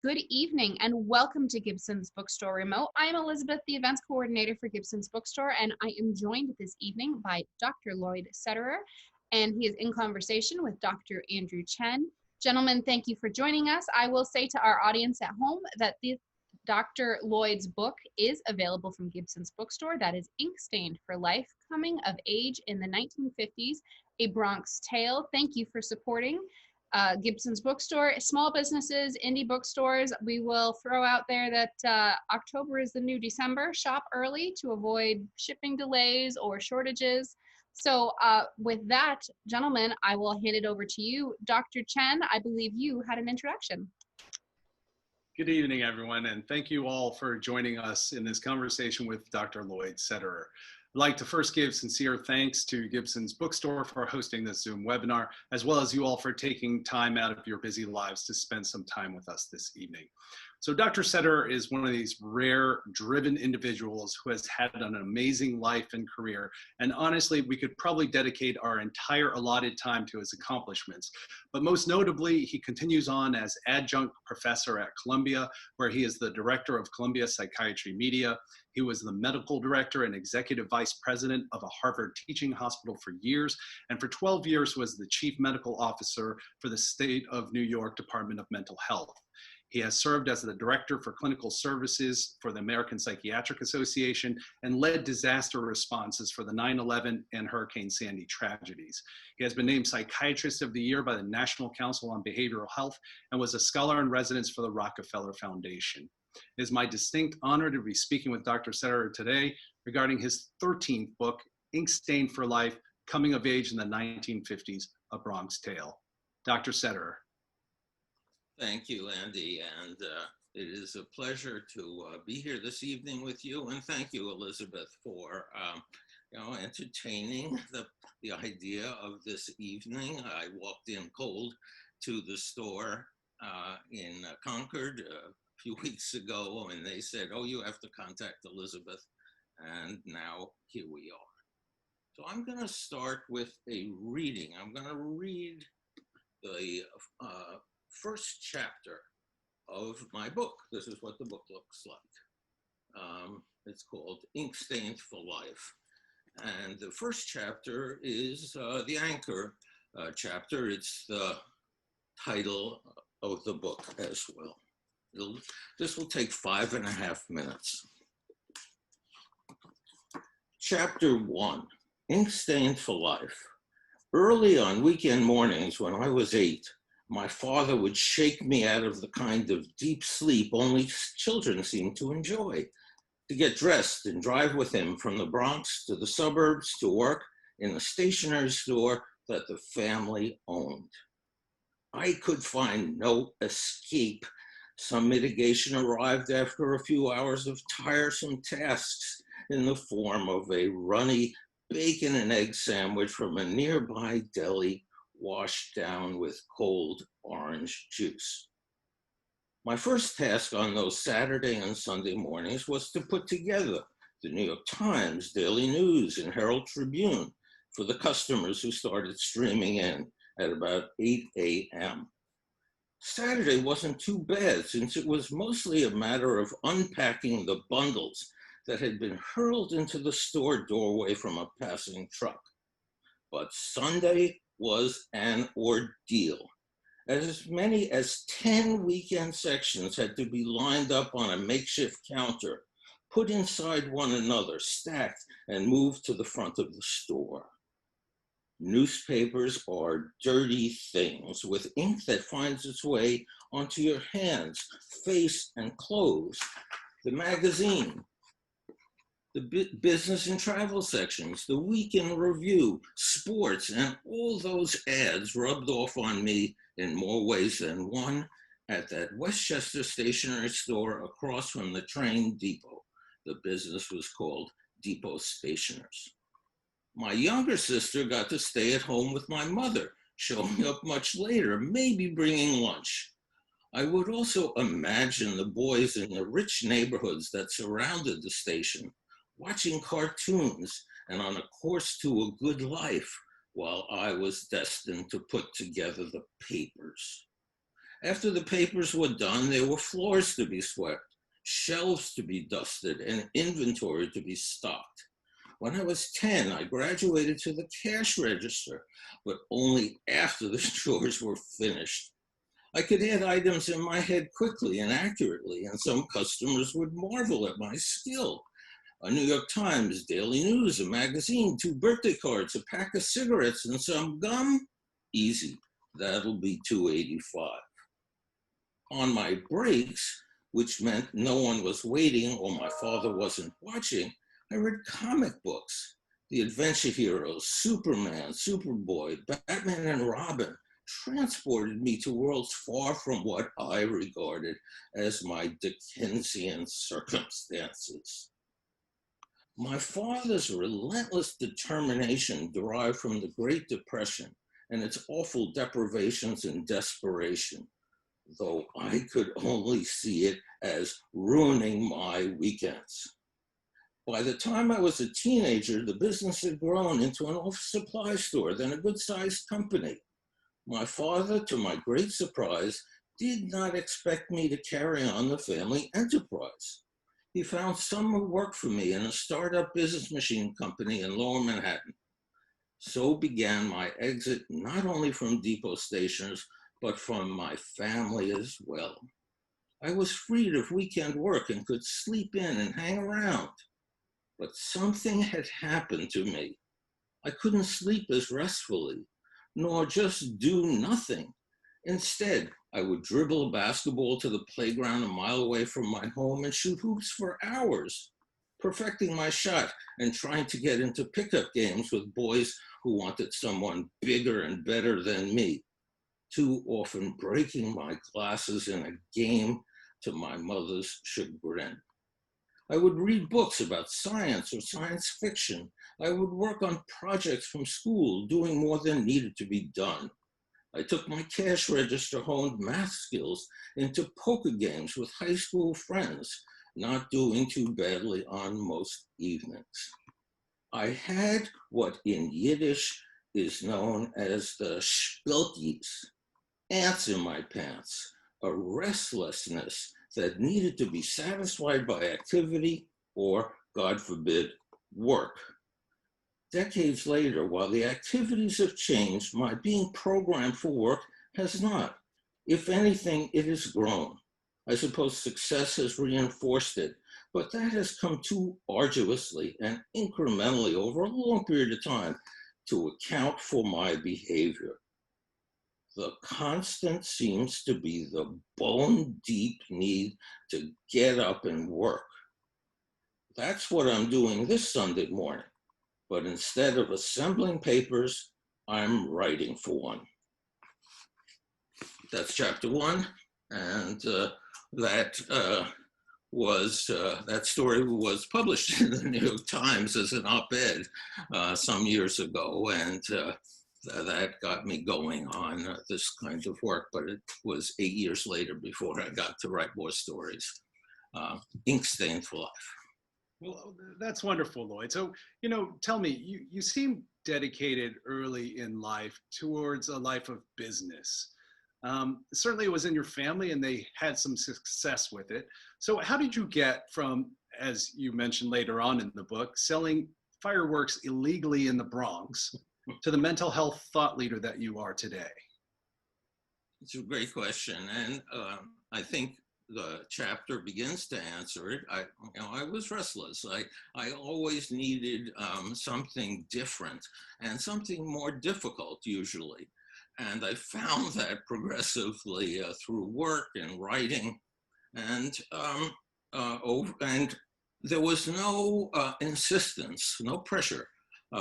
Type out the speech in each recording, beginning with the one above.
Good evening and welcome to Gibson's Bookstore Remote. I am Elizabeth, the events coordinator for Gibson's Bookstore, and I am joined this evening by Dr. Lloyd Sederer, and he is in conversation with Dr. Andrew Chen. Gentlemen, thank you for joining us. I will say to our audience at home that Dr. Lloyd's book is available from Gibson's Bookstore. That is InkStained for Life, Coming of Age in the 1950s, A Bronx Tale. Thank you for supporting Gibson's Bookstore. Small businesses, indie bookstores, we will throw out there that October is the new December. Shop early to avoid shipping delays or shortages. So with that, gentlemen, I will hand it over to you. Dr. Chen, I believe you had an introduction. Good evening, everyone, and thank you all for joining us in this conversation with Dr. Lloyd Sederer. I'd like to first give sincere thanks to Gibson's Bookstore for hosting this Zoom webinar, as well as you all for taking time out of your busy lives to spend some time with us this evening. So Dr. Sederer is one of these rare, driven individuals who has had an amazing life and career. And honestly, we could probably dedicate our entire allotted time to his accomplishments. But most notably, he continues on as adjunct professor at Columbia, where he is the director of Columbia Psychiatry Media. He was the medical director and executive vice president of a Harvard teaching hospital for years, and for 12 years was the chief medical officer for the State of New York Department of Mental Health. He has served as the Director for Clinical Services for the American Psychiatric Association and led disaster responses for the 9/11 and Hurricane Sandy tragedies. He has been named Psychiatrist of the Year by the National Council on Behavioral Health and was a scholar in residence for the Rockefeller Foundation. It is my distinct honor to be speaking with Dr. Sederer today regarding his 13th book, InkStained for Life, Coming of Age in the 1950s, A Bronx Tale. Dr. Sederer. Thank you, Andy, and it is a pleasure to be here this evening with you, and thank you, Elizabeth, for entertaining the idea of this evening. I walked in cold to the store in Concord a few weeks ago, and they said, "Oh, you have to contact Elizabeth," and now here we are. So I'm going to start with a reading. I'm going to read the first chapter of my book. This is what the book looks like. It's called InkStained for Life. And the first chapter is the anchor chapter. It's the title of the book as well. This will take 5.5 minutes. Chapter 1, InkStained for Life. Early on weekend mornings when I was 8, my father would shake me out of the kind of deep sleep only children seem to enjoy, to get dressed and drive with him from the Bronx to the suburbs to work in the stationery store that the family owned. I could find no escape. Some mitigation arrived after a few hours of tiresome tasks in the form of a runny bacon and egg sandwich from a nearby deli washed down with cold orange juice. My first task on those Saturday and Sunday mornings was to put together the New York Times, Daily News, and Herald Tribune for the customers who started streaming in at about 8 a.m. Saturday wasn't too bad since it was mostly a matter of unpacking the bundles that had been hurled into the store doorway from a passing truck. But Sunday was an ordeal. As many as 10 weekend sections had to be lined up on a makeshift counter, put inside one another, stacked, and moved to the front of the store. Newspapers are dirty things with ink that finds its way onto your hands, face, and clothes. The magazine, the business and travel sections, the weekend review, sports, and all those ads rubbed off on me in more ways than one at that Westchester stationery store across from the train depot. The business was called Depot Stationers. My younger sister got to stay at home with my mother, showing up much later, maybe bringing lunch. I would also imagine the boys in the rich neighborhoods that surrounded the station watching cartoons and on a course to a good life while I was destined to put together the papers. After the papers were done, there were floors to be swept, shelves to be dusted, and inventory to be stocked. When I was 10, I graduated to the cash register, but only after the chores were finished. I could add items in my head quickly and accurately, and some customers would marvel at my skill. A New York Times, Daily News, a magazine, 2 birthday cards, a pack of cigarettes, and some gum? Easy. That'll be $2.85. On my breaks, which meant no one was waiting or my father wasn't watching, I read comic books. The adventure heroes, Superman, Superboy, Batman, and Robin transported me to worlds far from what I regarded as my Dickensian circumstances. My father's relentless determination derived from the Great Depression and its awful deprivations and desperation, though I could only see it as ruining my weekends. By the time I was a teenager, the business had grown into an office supply store, then a good-sized company. My father, to my great surprise, did not expect me to carry on the family enterprise. He found summer work for me in a startup business machine company in Lower Manhattan. So began my exit not only from depot stations, but from my family as well. I was freed of weekend work and could sleep in and hang around. But something had happened to me. I couldn't sleep as restfully, nor just do nothing. Instead, I would dribble a basketball to the playground a mile away from my home and shoot hoops for hours, perfecting my shot and trying to get into pickup games with boys who wanted someone bigger and better than me, too often breaking my glasses in a game to my mother's chagrin. I would read books about science or science fiction. I would work on projects from school, doing more than needed to be done. I took my cash register honed math skills into poker games with high school friends, not doing too badly on most evenings. I had what in Yiddish is known as the spilkies, ants in my pants, a restlessness that needed to be satisfied by activity or, God forbid, work. Decades later, while the activities have changed, my being programmed for work has not. If anything, it has grown. I suppose success has reinforced it, but that has come too arduously and incrementally over a long period of time to account for my behavior. The constant seems to be the bone-deep need to get up and work. That's what I'm doing this Sunday morning. But instead of assembling papers, I'm writing for one. That's chapter 1, and that story was published in the New York Times as an op-ed some years ago, and that got me going on this kind of work, but it was 8 years later before I got to write more stories. InkStained for life. Well, that's wonderful, Lloyd. So, tell me, you seem dedicated early in life towards a life of business. Certainly it was in your family and they had some success with it. So how did you get from, as you mentioned later on in the book, selling fireworks illegally in the Bronx to the mental health thought leader that you are today? It's a great question. And I think the chapter begins to answer it. I was restless. I always needed something different and something more difficult usually. And I found that progressively through work and writing, and there was no insistence, no pressure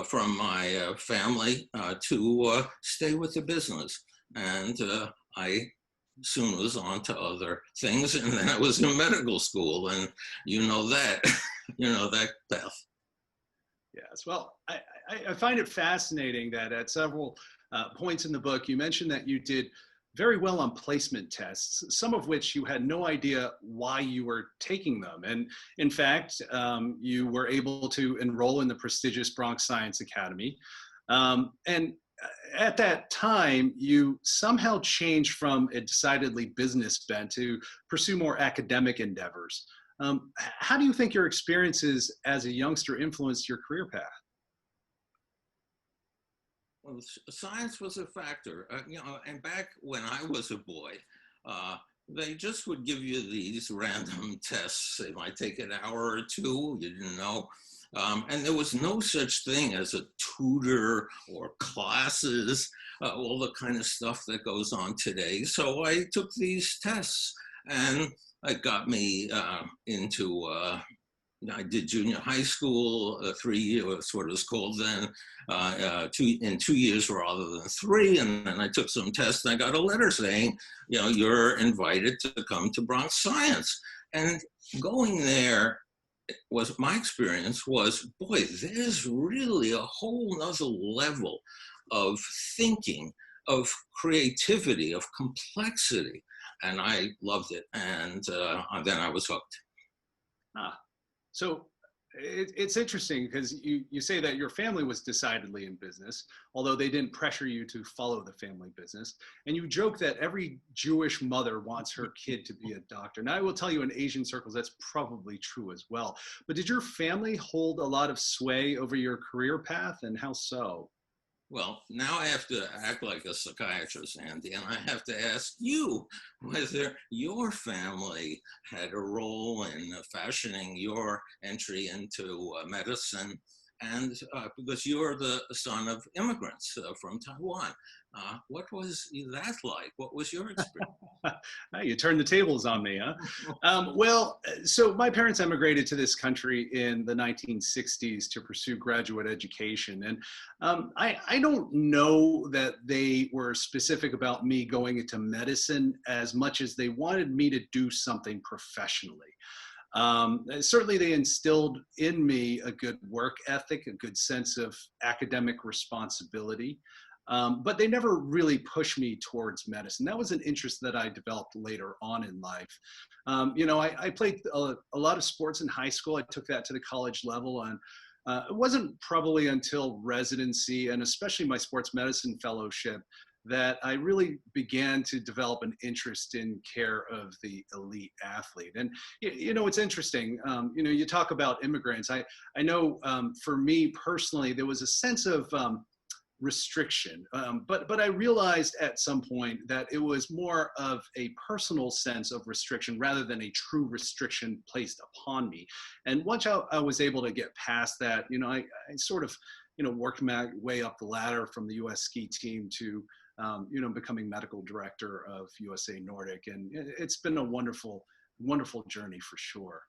from my family to stay with the business. And I soon was on to other things, and then I was in medical school, and that path. Yes, well, I find it fascinating that at several points in the book, you mentioned that you did very well on placement tests, some of which you had no idea why you were taking them. And in fact, you were able to enroll in the prestigious Bronx Science Academy. And at that time, you somehow changed from a decidedly business bent to pursue more academic endeavors. How do you think your experiences as a youngster influenced your career path? Well, science was a factor, and back when I was a boy, they just would give you these random tests. They might take an hour or two, you didn't know. And there was no such thing as a tutor or classes, all the kind of stuff that goes on today. So I took these tests, and it got me into I did junior high school, 3 years, what it was called then, in 2 years rather than 3. And then I took some tests and I got a letter saying, you're invited to come to Bronx Science. And going there was, my experience was, boy, there's really a whole nother level of thinking, of creativity, of complexity. And I loved it. And then I was hooked. So it's interesting because you say that your family was decidedly in business, although they didn't pressure you to follow the family business. And you joke that every Jewish mother wants her kid to be a doctor. Now, I will tell you in Asian circles, that's probably true as well. But did your family hold a lot of sway over your career path, and how so? Well, now I have to act like a psychiatrist, Andy, and I have to ask you whether your family had a role in fashioning your entry into medicine, and because you're the son of immigrants from Taiwan. What was that like? What was your experience? You turned the tables on me, huh? Well, so my parents emigrated to this country in the 1960s to pursue graduate education. And I don't know that they were specific about me going into medicine as much as they wanted me to do something professionally. Certainly they instilled in me a good work ethic, a good sense of academic responsibility. But they never really pushed me towards medicine. That was an interest that I developed later on in life. I played a lot of sports in high school. I took that to the college level, and it wasn't probably until residency and especially my sports medicine fellowship that I really began to develop an interest in care of the elite athlete. And, it's interesting, you talk about immigrants. I know for me personally, there was a sense of restriction, but I realized at some point that it was more of a personal sense of restriction rather than a true restriction placed upon me. And once I was able to get past that, I sort of, worked my way up the ladder from the U.S. ski team to becoming medical director of USA Nordic. And it's been a wonderful, wonderful journey for sure.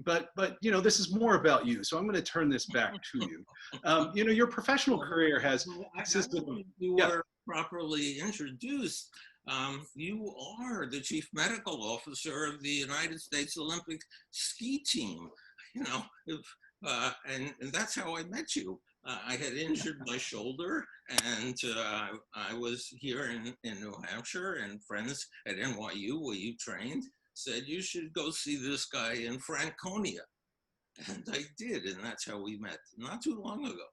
But this is more about you. So I'm going to turn this back to you. Your professional career has existed. You were properly introduced. You are the chief medical officer of the United States Olympic ski team, and that's how I met you. I had injured my shoulder, and I was here in New Hampshire, and friends at NYU, where you trained, said you should go see this guy in Franconia. And I did, and that's how we met, not too long ago.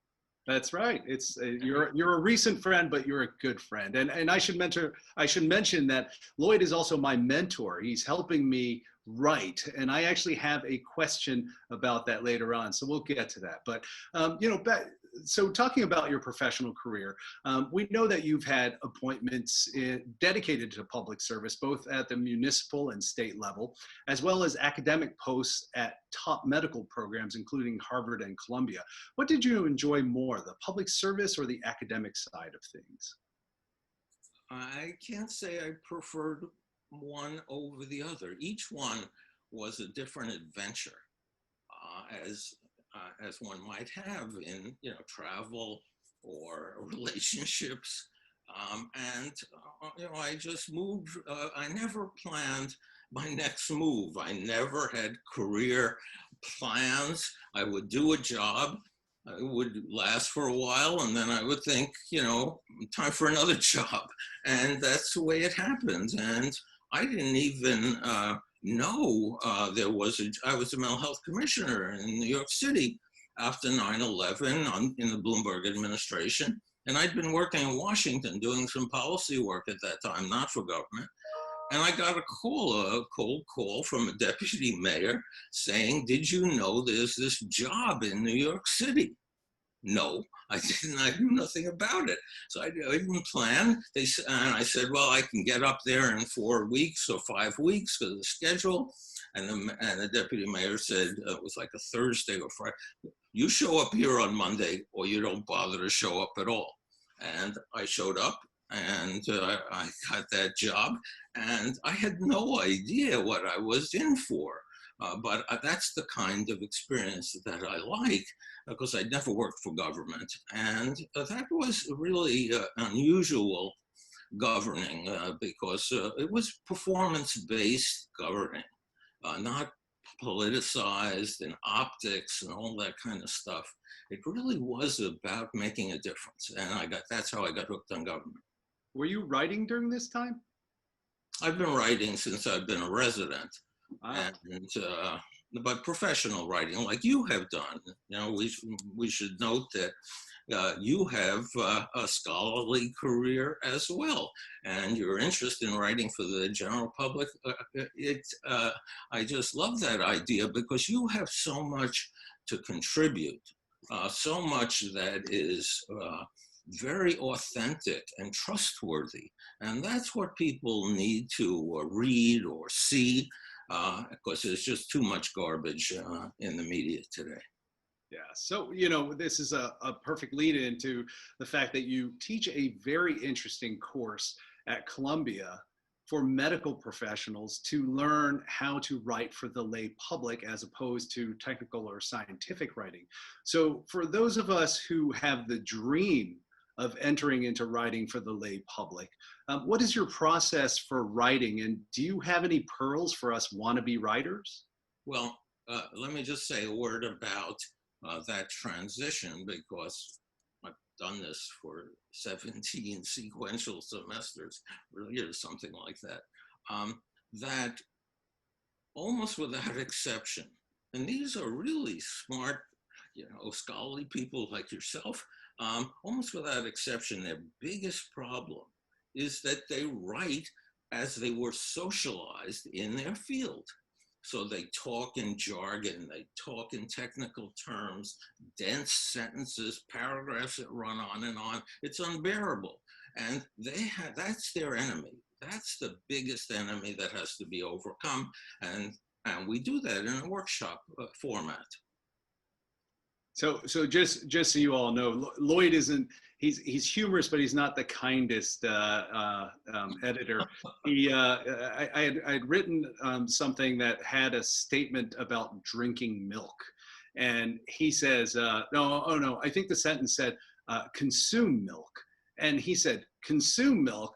That's right. It's you're a recent friend, but you're a good friend. And I should mention that Lloyd is also my mentor. He's helping me write, and I actually have a question about that later on. So we'll get to that. But so talking about your professional career, we know that you've had appointments dedicated to public service, both at the municipal and state level, as well as academic posts at top medical programs, including Harvard and Columbia. What did you enjoy more, the public service or the academic side of things? I can't say I preferred one over the other. Each one was a different adventure, as one might have in travel or relationships. I just moved. I never planned my next move. I never had career plans. I would do a job. It would last for a while, and then I would think, time for another job. And that's the way it happened. And I didn't even know I was a mental health commissioner in New York City after 9/11 in the Bloomberg administration. And I'd been working in Washington doing some policy work at that time, not for government. And I got a cold call from a deputy mayor saying, "Did you know there's this job in New York City?" No, I didn't. I knew nothing about it. So I didn't plan. And I said, well, I can get up there in 4 weeks or 5 weeks because of the schedule. And the deputy mayor said, it was like a Thursday or Friday, "You show up here on Monday or you don't bother to show up at all." And I showed up and I got that job. And I had no idea what I was in for. But that's the kind of experience that I like, because I never worked for government. And that was really unusual governing because it was performance-based governing, not politicized and optics and all that kind of stuff. It really was about making a difference. And that's how I got hooked on government. Were you writing during this time? I've been writing since I've been a resident. Wow. And but professional writing, like you have done. You know, we should note that you have a scholarly career as well, and your interest in writing for the general public. I just love that idea because you have so much to contribute, so much that is very authentic and trustworthy, and that's what people need to read or see. Because there's just too much garbage in the media today. Yeah, so, you know, this is a perfect lead into the fact that you teach a very interesting course at Columbia for medical professionals to learn how to write for the lay public as opposed to technical or scientific writing. So for those of us who have the dream of entering into writing for the lay public, what is your process for writing, and do you have any pearls for us wannabe writers? Well, let me just say a word about that transition, because I've done this for 17 sequential semesters, or years, something like that, that almost without exception, and these are really smart, you know, scholarly people like yourself, almost without exception, their biggest problem is that they write as they were socialized in their field. So they talk in jargon, they talk in technical terms, dense sentences, paragraphs that run on and on. It's unbearable. And that's their enemy. That's the biggest enemy that has to be overcome. And we do that in a workshop format. So just so you all know, Lloyd isn't, he's humorous, but he's not the kindest editor. I had written something that had a statement about drinking milk, and he says, no, I think the sentence said, consume milk. And he said, consume milk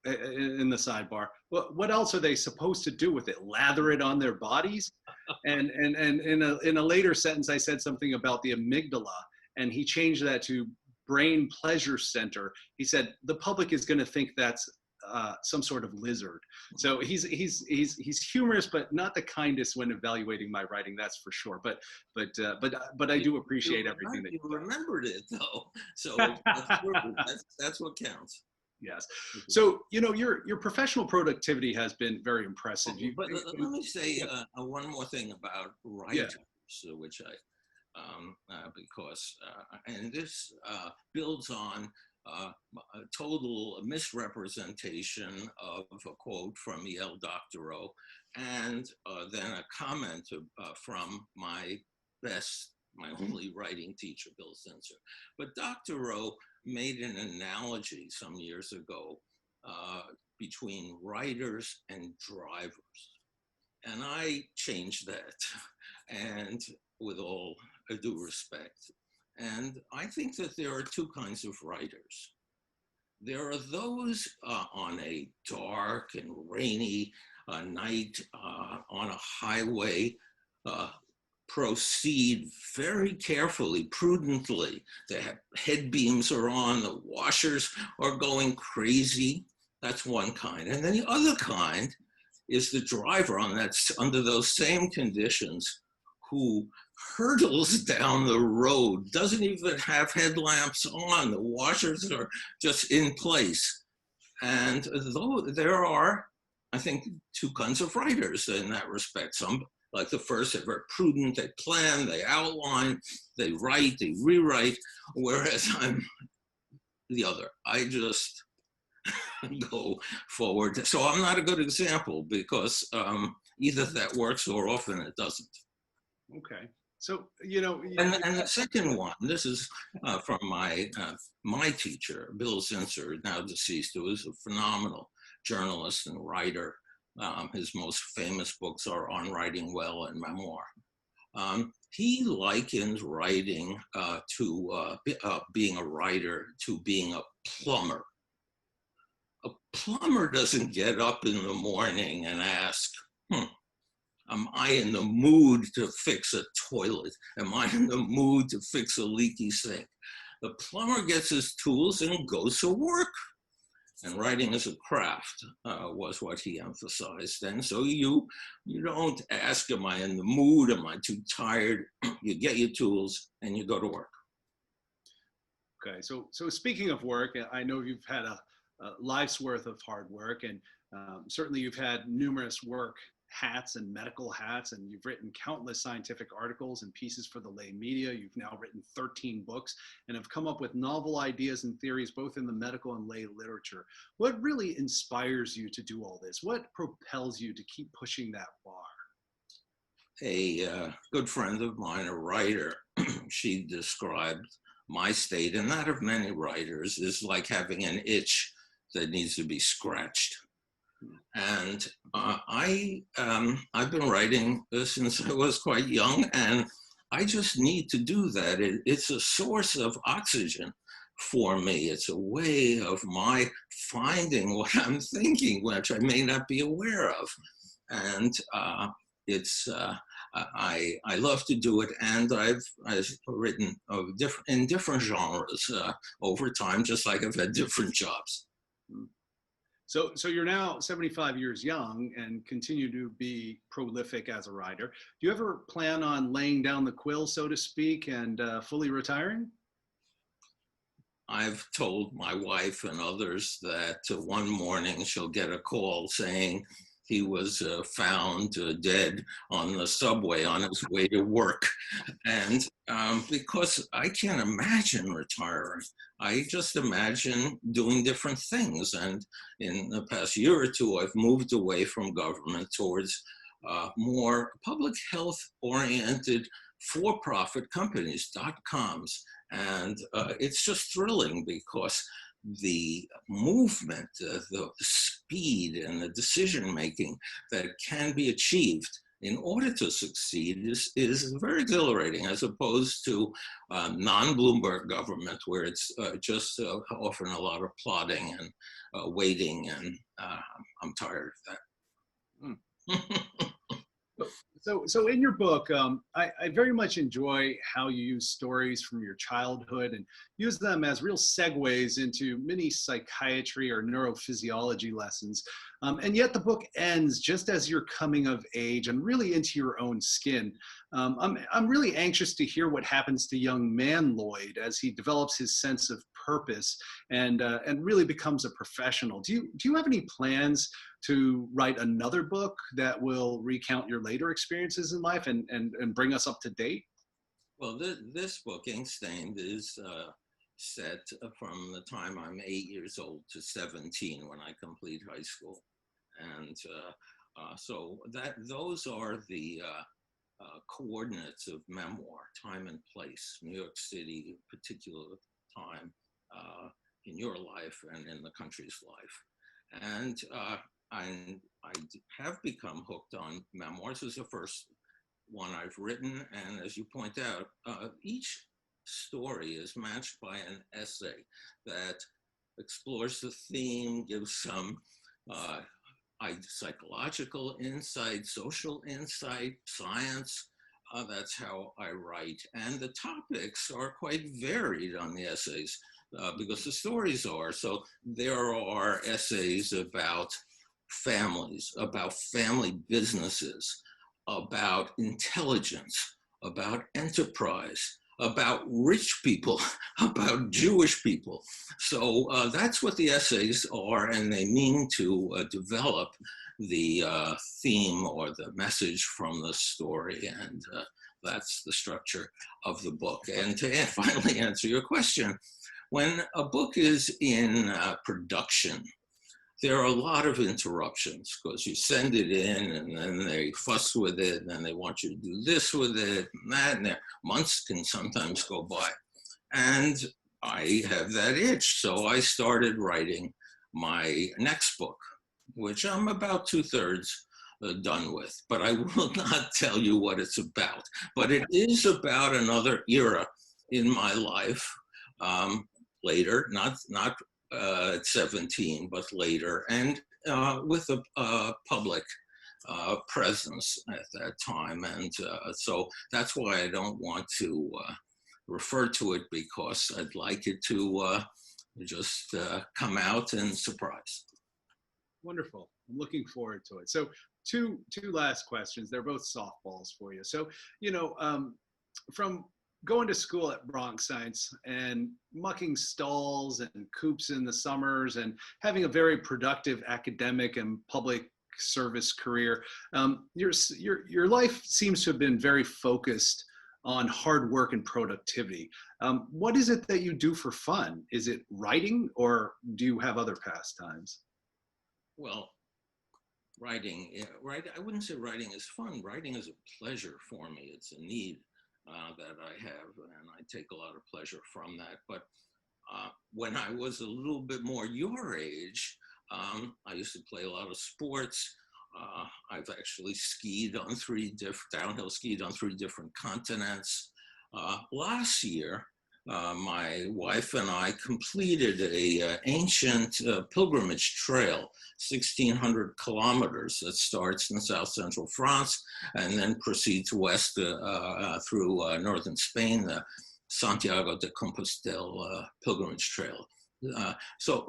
in the sidebar. What else are they supposed to do with it? Lather it on their bodies? And in a later sentence, I said something about the amygdala, and he changed that to brain pleasure center. He said the public is going to think that's some sort of lizard. So he's humorous, but not the kindest when evaluating my writing. That's for sure. But I do appreciate everything that you remembered it though. So that's what counts. Yes. So, you know, your professional productivity has been very impressive. But let me say one more thing about writers, which because and this builds on a total misrepresentation of a quote from E.L. Doctorow, and then a comment from my only writing teacher, Bill Zinsser. But Doctorow made an analogy some years ago between writers and drivers. And I changed that, and with all due respect. And I think that there are two kinds of writers. There are those on a dark and rainy night on a highway, proceed very carefully, prudently. The head beams are on, the washers are going crazy. That's one kind. And then the other kind is the driver under those same conditions, who hurtles down the road, doesn't even have headlamps on. The washers are just in place. And though there are, I think, two kinds of writers in that respect. Some, like the first, are very prudent, they plan, they outline, they write, they rewrite, whereas I'm the other. I just go forward. So I'm not a good example because either that works or often it doesn't. Okay. So, you know. And the second one, this is from my teacher, Bill Zinsser, now deceased, who was a phenomenal journalist and writer. His most famous books are On Writing Well and Memoir. He likens writing to being a writer to being a plumber. A plumber doesn't get up in the morning and ask, am I in the mood to fix a toilet? Am I in the mood to fix a leaky sink? The plumber gets his tools and goes to work. And writing as a craft was what he emphasized. And so you don't ask, am I in the mood? Am I too tired? You get your tools and you go to work. Okay, so speaking of work, I know you've had a life's worth of hard work, and certainly you've had numerous work hats and medical hats, and you've written countless scientific articles and pieces for the lay media. You've now written 13 books and have come up with novel ideas and theories both in the medical and lay literature. What really inspires you to do all this? What propels you to keep pushing that bar? A good friend of mine, a writer, she described my state, and that of many writers, is like having an itch that needs to be scratched. And I've been writing since I was quite young, and I just need to do that. It's a source of oxygen for me. It's a way of my finding what I'm thinking, which I may not be aware of. And I love to do it, and I've written in different genres over time, just like I've had different jobs. So you're now 75 years young and continue to be prolific as a writer. Do you ever plan on laying down the quill, so to speak, and fully retiring? I've told my wife and others that one morning she'll get a call saying he was found dead on the subway on his way to work. And because I can't imagine retiring, I just imagine doing different things. And in the past year or two, I've moved away from government towards more public health oriented for-profit companies, .coms. And it's just thrilling because the movement, the speed and the decision-making that can be achieved in order to succeed is very exhilarating, as opposed to non-Bloomberg government, where it's just often a lot of plodding and waiting, and I'm tired of that. So in your book, I very much enjoy how you use stories from your childhood and use them as real segues into many psychiatry or neurophysiology lessons. And yet the book ends just as you're coming of age and really into your own skin. I'm really anxious to hear what happens to young man Lloyd as he develops his sense of purpose and really becomes a professional. Do you have any plans to write another book that will recount your later experiences in life and bring us up to date? Well, this book, InkStained, is set from the time I'm 8 years old to 17 when I complete high school. And so those are the coordinates of memoir, time and place, New York City, particular time in your life and in the country's life. And I have become hooked on memoirs. This is the first one I've written, and as you point out, each story is matched by an essay that explores the theme, gives some psychological insight, social insight, science. That's how I write. And the topics are quite varied on the essays because the stories are. So there are essays about families, about family businesses, about intelligence, about enterprise, about rich people, about Jewish people. So that's what the essays are, and they mean to develop the theme or the message from the story, and that's the structure of the book. And to finally answer your question, when a book is in production, there are a lot of interruptions because you send it in and then they fuss with it and they want you to do this with it and that, and months can sometimes go by. And I have that itch, so I started writing my next book, which I'm about 2/3 done with, but I will not tell you what it's about. But it is about another era in my life, later, not at 17, but later, and with a public presence at that time. And so that's why I don't want to refer to it, because I'd like it to just come out and surprise. Wonderful. I'm looking forward to it. So two last questions. They're both softballs for you. So, from going to school at Bronx Science and mucking stalls and coops in the summers and having a very productive academic and public service career, your life seems to have been very focused on hard work and productivity. What is it that you do for fun? Is it writing, or do you have other pastimes? Well, writing, I wouldn't say writing is fun. Writing is a pleasure for me. It's a need that I have, and I take a lot of pleasure from that. But when I was a little bit more your age, I used to play a lot of sports. I've actually downhill skied on 3 different continents. Last year, my wife and I completed a ancient pilgrimage trail, 1,600 kilometers, that starts in South Central France and then proceeds west through northern Spain, the Santiago de Compostela pilgrimage trail. So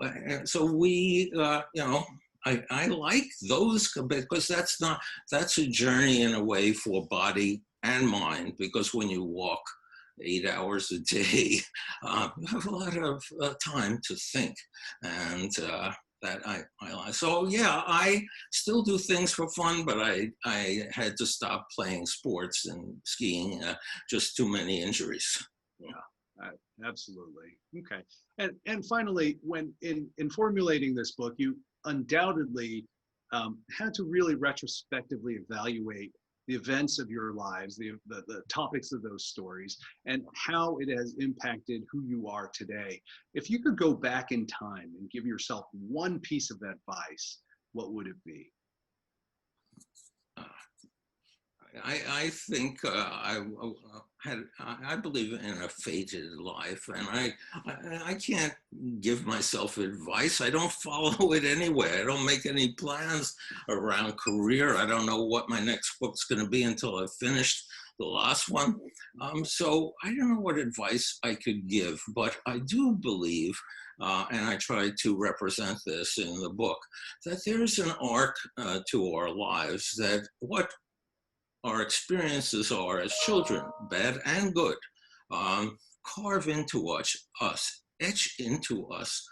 we, I like those, because that's a journey in a way for body and mind, because when you walk 8 hours a day, you have a lot of time to think, and that I like. So yeah, I still do things for fun, but I had to stop playing sports and skiing, just too many injuries. Yeah, absolutely. Okay. And finally, when in formulating this book, you undoubtedly had to really retrospectively evaluate the events of your lives, the topics of those stories, and how it has impacted who you are today. If you could go back in time and give yourself one piece of advice, what would it be? I think I believe in a fated life, and I can't give myself advice. I don't follow it anyway. I don't make any plans around career. I don't know what my next book's going to be until I've finished the last one. So I don't know what advice I could give, but I do believe, and I try to represent this in the book, that there's an arc to our lives, that what our experiences are as children, bad and good, carve into us, etch into us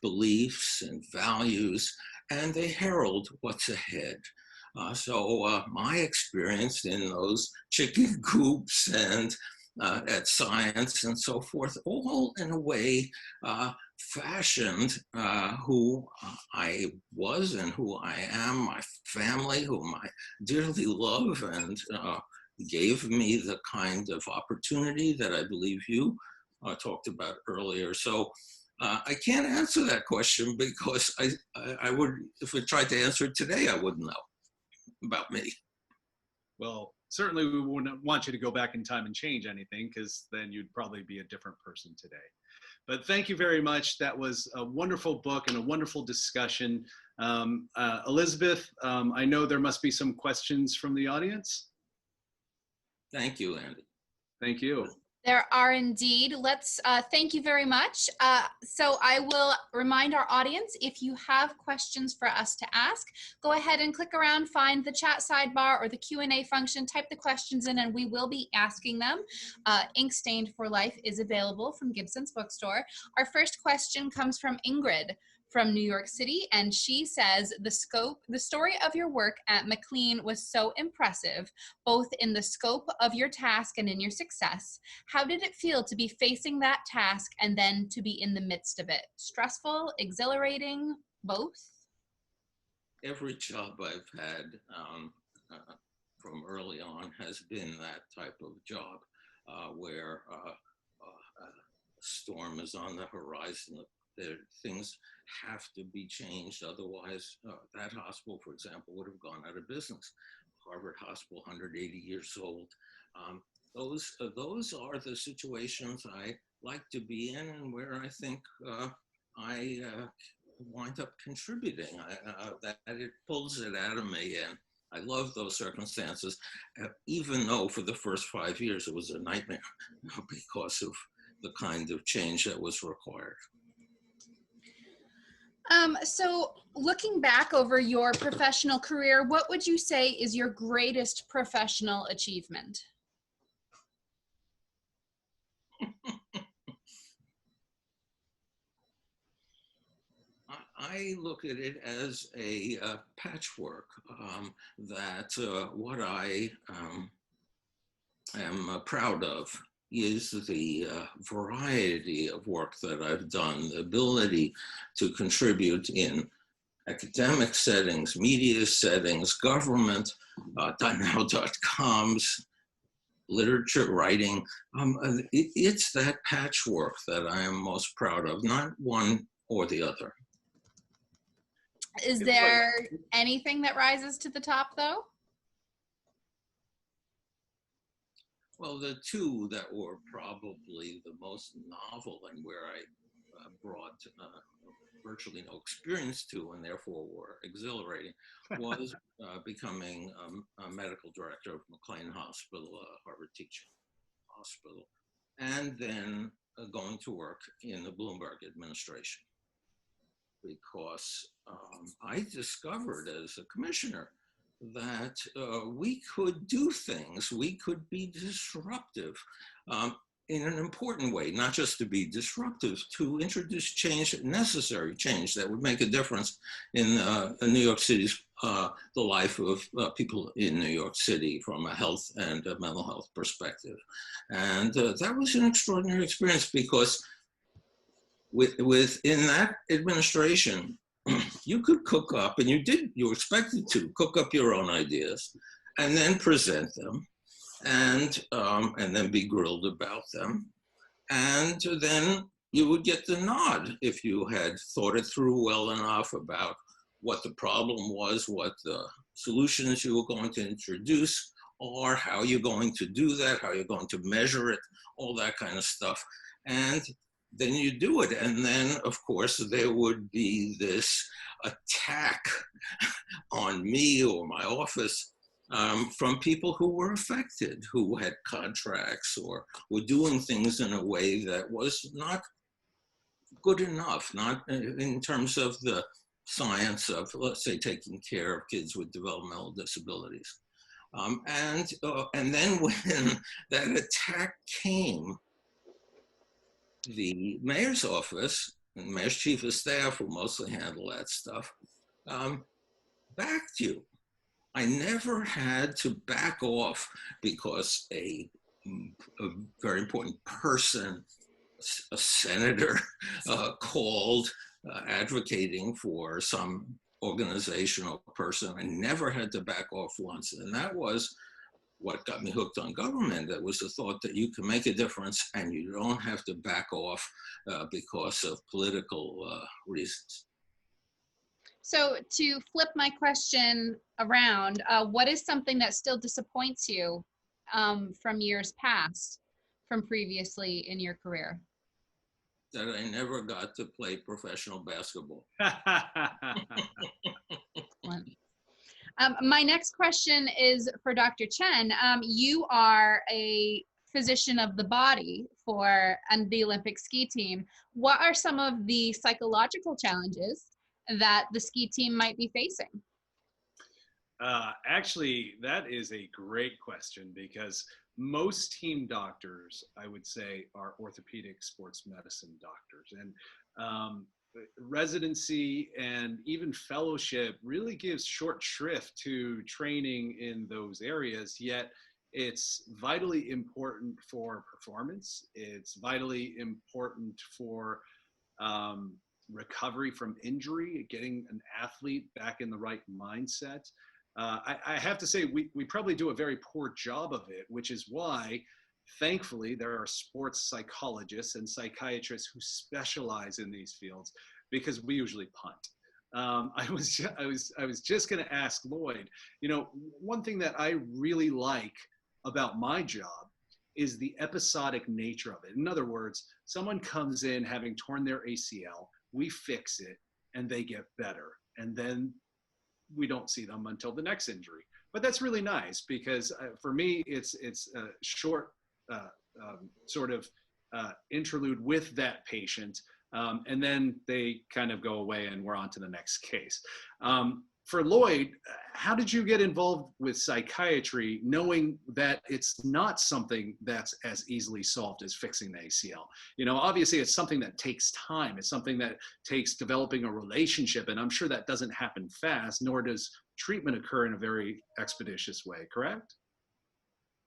beliefs and values, and they herald what's ahead. So my experience in those chicken coops and at science and so forth, all in a way fashioned who I was and who I am, my family, whom I dearly love, and gave me the kind of opportunity that I believe you talked about earlier. So I can't answer that question, because I would, if I tried to answer it today, I wouldn't know about me. Well, certainly we wouldn't want you to go back in time and change anything, because then you'd probably be a different person today. But thank you very much. That was a wonderful book and a wonderful discussion. Elizabeth, I know there must be some questions from the audience. Thank you, Andy. Thank you. There are indeed. Let's thank you very much. So I will remind our audience, if you have questions for us to ask, go ahead and click around, find the chat sidebar or the Q&A function, type the questions in, and we will be asking them. InkStained for Life is available from Gibson's Bookstore. Our first question comes from Ingrid from New York City, and she says, the story of your work at McLean was so impressive, both in the scope of your task and in your success. How did it feel to be facing that task and then to be in the midst of it? Stressful, exhilarating, both? Every job I've had from early on has been that type of job where a storm is on the horizon. Things have to be changed. Otherwise, that hospital, for example, would have gone out of business. Harvard Hospital, 180 years old. Those are the situations I like to be in, and where I think I wind up contributing. That it pulls it out of me, and I love those circumstances, even though for the first 5 years it was a nightmare because of the kind of change that was required. So looking back over your professional career, what would you say is your greatest professional achievement? I look at it as a patchwork that what I am proud of is the variety of work that I've done, the ability to contribute in academic settings, media settings, government, now.coms, literature writing. It's that patchwork that I am most proud of, not one or the other. Is there anything that rises to the top, though? Well, the two that were probably the most novel and where I brought virtually no experience to, and therefore were exhilarating, was becoming a medical director of McLean Hospital, Harvard teaching hospital, and then going to work in the Bloomberg administration. Because I discovered as a commissioner that we could do things, we could be disruptive in an important way, not just to be disruptive, to introduce change, necessary change that would make a difference in New York City's, the life of people in New York City from a health and a mental health perspective. And that was an extraordinary experience because within that administration, you could cook up, and you were expected to cook up your own ideas and then present them and then be grilled about them. And then you would get the nod if you had thought it through well enough about what the problem was, what the solutions you were going to introduce, or how you're going to do that, how you're going to measure it, all that kind of stuff. And then you do it. And then, of course, there would be this attack on me or my office from people who were affected, who had contracts or were doing things in a way that was not good enough, not in terms of the science of, let's say, taking care of kids with developmental disabilities. And then when that attack came, the mayor's office and the mayor's chief of staff, who mostly handle that stuff, backed you. I never had to back off because a very important person, a senator, called advocating for some organizational person. I never had to back off once. And that was what got me hooked on government. That was the thought that you can make a difference and you don't have to back off because of political reasons. So to flip my question around, what is something that still disappoints you from years past, from previously in your career? That I never got to play professional basketball. My next question is for Dr. Chen. You are a physician of the body and the Olympic ski team, what are some of the psychological challenges that the ski team might be facing? Actually, that is a great question, because most team doctors, I would say, are orthopedic sports medicine doctors. And residency and even fellowship really gives short shrift to training in those areas, yet it's vitally important for performance. It's vitally important for recovery from injury, getting an athlete back in the right mindset. I have to say, we probably do a very poor job of it, which is why, thankfully, there are sports psychologists and psychiatrists who specialize in these fields, because we usually punt. I was just going to ask Lloyd, one thing that I really like about my job is the episodic nature of it. In other words, someone comes in having torn their ACL, we fix it, and they get better. And then we don't see them until the next injury. But that's really nice, because for me, it's a short sort of interlude with that patient, and then they kind of go away and we're on to the next case. For Lloyd, how did you get involved with psychiatry, knowing that it's not something that's as easily solved as fixing the ACL? Obviously it's something that takes time. It's something that takes developing a relationship, and I'm sure that doesn't happen fast, nor does treatment occur in a very expeditious way, correct?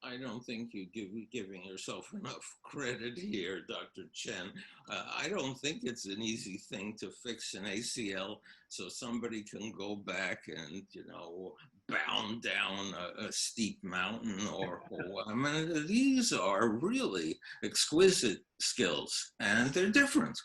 I don't think you're giving yourself enough credit here, Dr. Chen. I don't think it's an easy thing to fix an ACL so somebody can go back and, bound down a steep mountain or I mean, these are really exquisite skills, and they're different.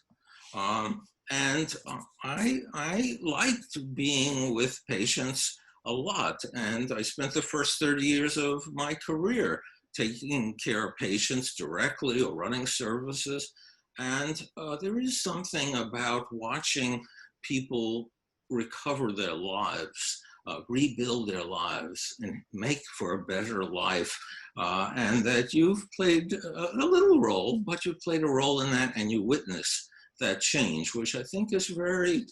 And I liked being with patients a lot. And I spent the first 30 years of my career taking care of patients directly or running services. And there is something about watching people recover their lives, rebuild their lives, and make for a better life. And that you've played a little role, but you played a role in that, and you witness that change, which I think is very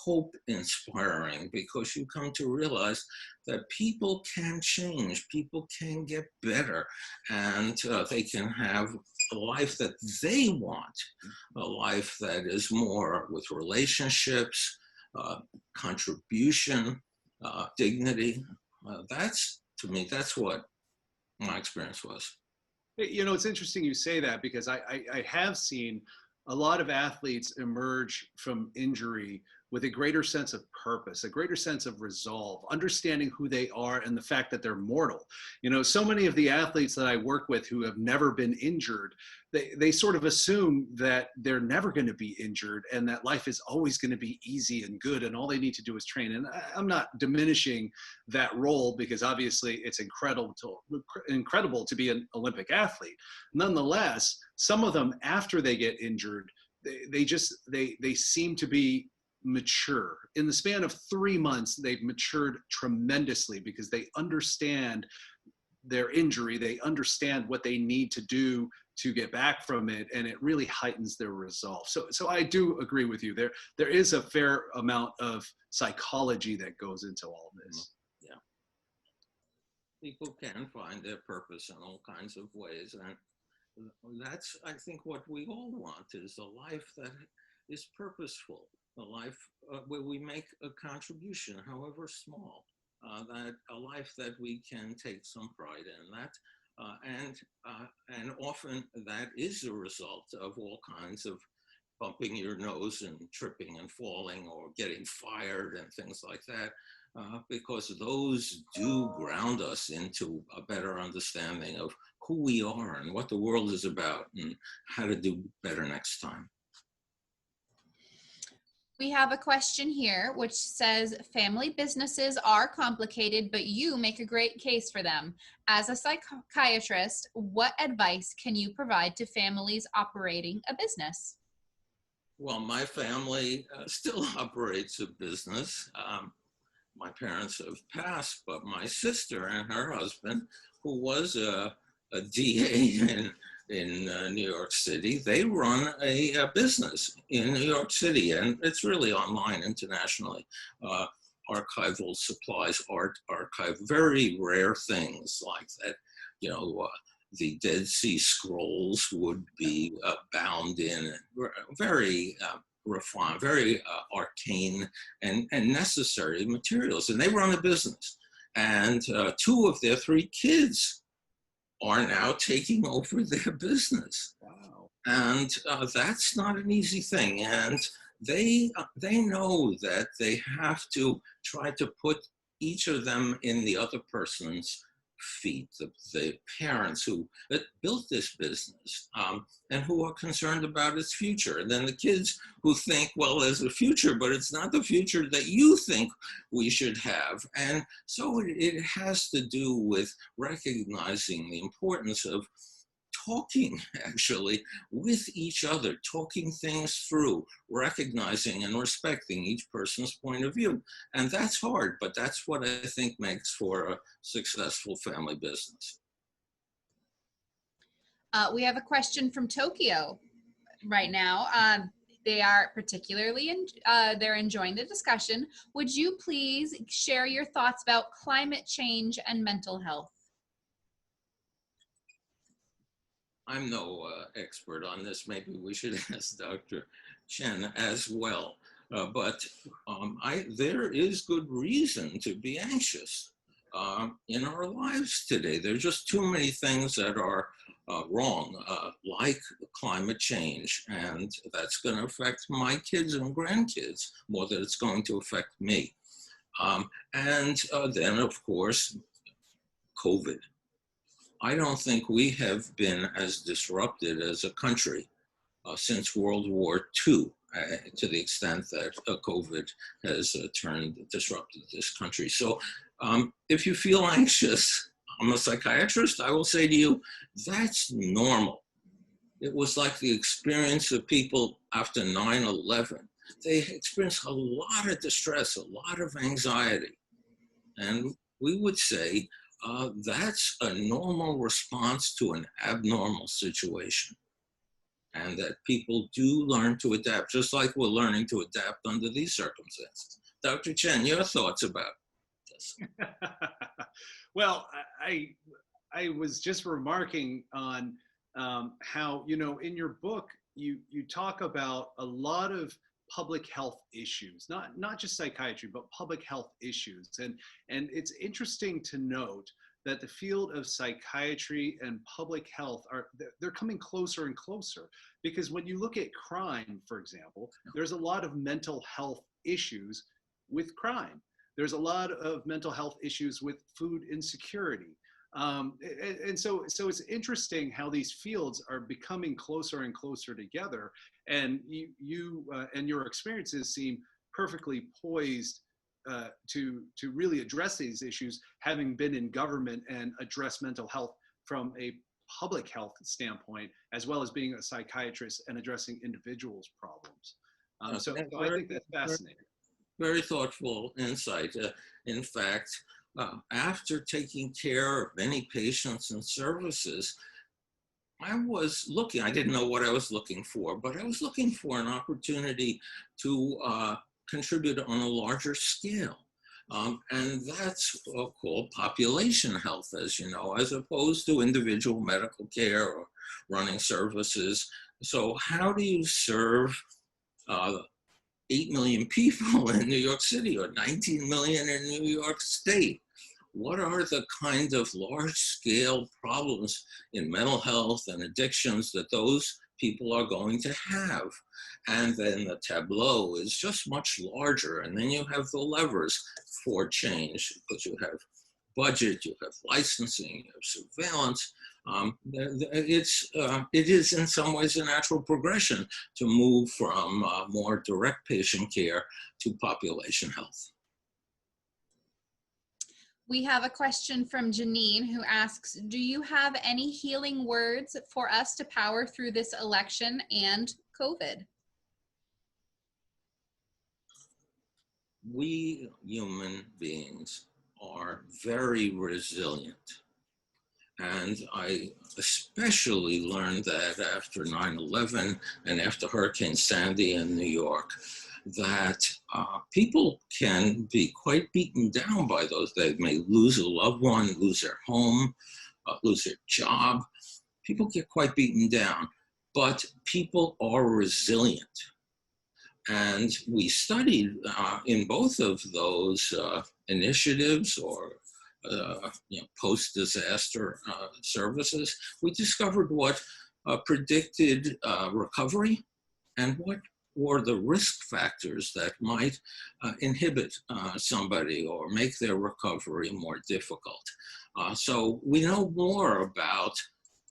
hope inspiring, because you come to realize that people can change, people can get better, and they can have a life that they want, a life that is more with relationships, contribution, dignity. To me, that's what my experience was. It's interesting you say that, because I have seen a lot of athletes emerge from injury with a greater sense of purpose, a greater sense of resolve, understanding who they are and the fact that they're mortal. So many of the athletes that I work with who have never been injured, they sort of assume that they're never going to be injured and that life is always going to be easy and good and all they need to do is train. And I'm not diminishing that role, because obviously it's incredible to be an Olympic athlete. Nonetheless, some of them, after they get injured, they seem to be mature. In the span of 3 months, they've matured tremendously, because they understand their injury, they understand what they need to do to get back from it, and it really heightens their resolve. So I do agree with you. There is a fair amount of psychology that goes into all of this. Yeah. People can find their purpose in all kinds of ways, and that's, I think, what we all want, is a life that is purposeful, a life where we make a contribution, however small, that a life that we can take some pride in. That and often that is a result of all kinds of bumping your nose and tripping and falling or getting fired and things like that, because those do ground us into a better understanding of who we are and what the world is about and how to do better next time. We have a question here which says, family businesses are complicated, but you make a great case for them. As a psychiatrist, what advice can you provide to families operating a business? Well, my family still operates a business. My parents have passed, but my sister and her husband, who was a a DA in New York City. They run a business in New York City, and it's really online internationally. Archival supplies, art archive, very rare things like that. You know, the Dead Sea Scrolls would be bound in very refined, very arcane and necessary materials. And they run a business. And 2 of their 3 kids are now taking over their business. Wow. And that's not an easy thing. And they know that they have to try to put each of them in the other person's feet, the parents who built this business and who are concerned about its future. And then the kids who think, well, there's a future, but it's not the future that you think we should have. And so it has to do with recognizing the importance of talking actually with each other, talking things through, recognizing and respecting each person's point of view. And that's hard, but that's what I think makes for a successful family business. We have a question from Tokyo right now. They are particularly, they're enjoying the discussion. Would you please share your thoughts about climate change and mental health? I'm no expert on this. Maybe we should ask Dr. Chen as well. But there is good reason to be anxious in our lives today. There are just too many things that are wrong, like climate change, and that's going to affect my kids and grandkids more than it's going to affect me. And then, of course, COVID. I don't think we have been as disrupted as a country since World War II, to the extent that COVID has disrupted this country. So if you feel anxious, I'm a psychiatrist, I will say to you, that's normal. It was like the experience of people after 9/11. They experienced a lot of distress, a lot of anxiety. And we would say, that's a normal response to an abnormal situation. And that people do learn to adapt, just like we're learning to adapt under these circumstances. Dr. Chen, your thoughts about this? Well, I was just remarking on how, you know, in your book, you talk about a lot of public health issues, not just psychiatry, but public health issues. And it's interesting to note that the field of psychiatry and public health they're coming closer and closer, because when you look at crime, for example, there's a lot of mental health issues with crime. There's a lot of mental health issues with food insecurity. And so it's interesting how these fields are becoming closer and closer together, and you and your experiences seem perfectly poised to really address these issues, having been in government and address mental health from a public health standpoint, as well as being a psychiatrist and addressing individuals' problems. So I think that's fascinating. Very thoughtful insight. In fact, after taking care of many patients and services, I was looking, I didn't know what I was looking for, but I was looking for an opportunity to contribute on a larger scale. And that's called population health, as you know, as opposed to individual medical care or running services. So how do you serve 8 million people in New York City or 19 million in New York State? What are the kind of large-scale problems in mental health and addictions that those people are going to have? And then the tableau is just much larger. And then you have the levers for change, because you have budget, you have licensing, you have surveillance. It is in some ways a natural progression to move from more direct patient care to population health. We have a question from Janine who asks, do you have any healing words for us to power through this election and COVID? We human beings are very resilient. And I especially learned that after 9/11 and after Hurricane Sandy in New York, that people can be quite beaten down by those. They may lose a loved one, lose their home, lose their job. People get quite beaten down, but people are resilient. And we studied in both of those initiatives or post-disaster services, we discovered what predicted recovery and what were the risk factors that might inhibit somebody or make their recovery more difficult. So we know more about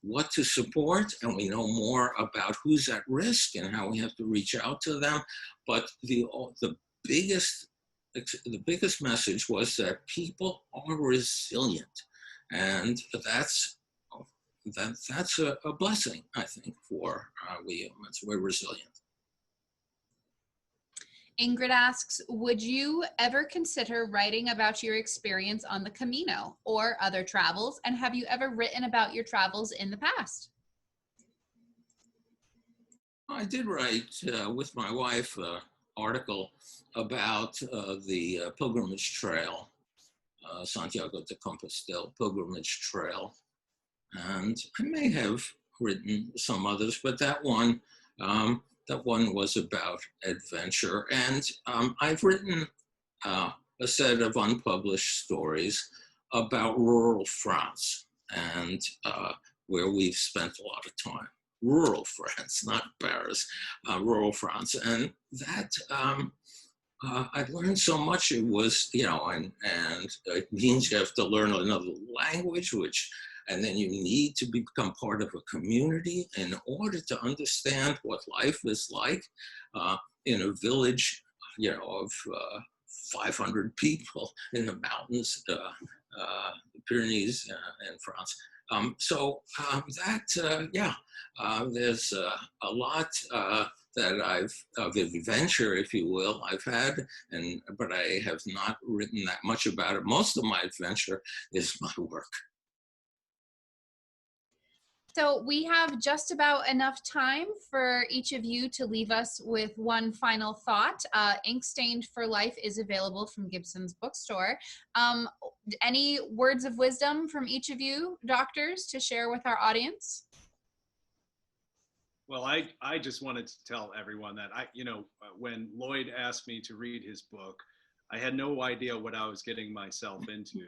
what to support, and we know more about who's at risk and how we have to reach out to them. But the biggest message was that people are resilient, and that's a blessing, I think, for we humans. We're resilient. Ingrid asks, would you ever consider writing about your experience on the Camino or other travels? And have you ever written about your travels in the past? I did write with my wife an article about the pilgrimage trail, Santiago de Compostela pilgrimage trail. And I may have written some others, but that one was about adventure. And I've written a set of unpublished stories about rural France and where we've spent a lot of time. Rural France, not Paris, rural France. And that, I learned so much. It was, and it means you have to learn another language, and then you need to become part of a community in order to understand what life is like in a village, of 500 people in the mountains, the Pyrenees in France. There's a lot that of adventure, if you will, I've had, but I have not written that much about it. Most of my adventure is my work. So we have just about enough time for each of you to leave us with one final thought. InkStained for Life is available from Gibson's bookstore. Any words of wisdom from each of you, doctors, to share with our audience? Well, I just wanted to tell everyone that when Lloyd asked me to read his book, I had no idea what I was getting myself into.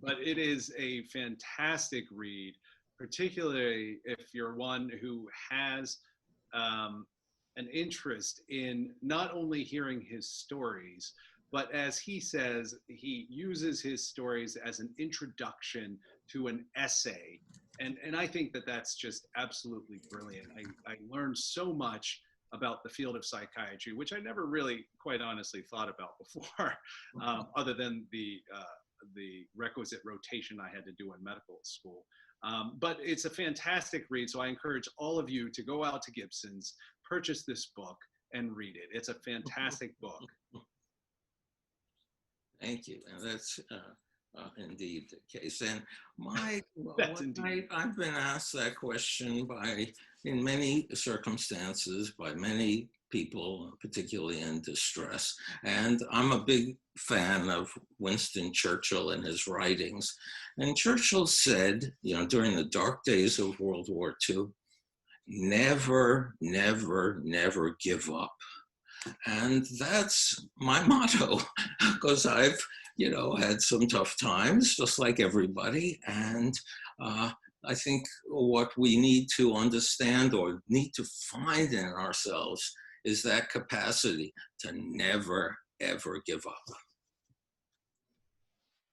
But it is a fantastic read, particularly if you're one who has an interest in not only hearing his stories, but as he says, he uses his stories as an introduction to an essay. And I think that that's just absolutely brilliant. I learned so much about the field of psychiatry, which I never really, quite honestly, thought about before, other than the requisite rotation I had to do in medical school. But it's a fantastic read, so I encourage all of you to go out to Gibson's, purchase this book, and read it. It's a fantastic book. Thank you. And that's indeed the case. And I've been asked that question in many circumstances by many people, particularly in distress. And I'm a big fan of Winston Churchill and his writings. And Churchill said, during the dark days of World War II, never, never, never give up. And that's my motto, because I've, had some tough times, just like everybody. And I think what we need to understand or need to find in ourselves is that capacity to never, ever give up.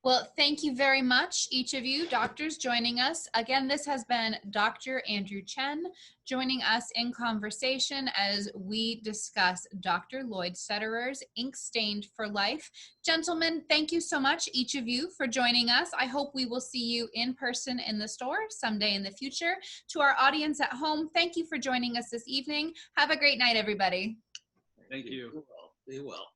Well, thank you very much, each of you doctors joining us. Again, this has been Dr. Andrew Chen joining us in conversation as we discuss Dr. Lloyd Sederer's InkStained for Life. Gentlemen, thank you so much, each of you, for joining us. I hope we will see you in person in the store someday in the future. To our audience at home, thank you for joining us this evening. Have a great night, everybody. Thank you. Be well.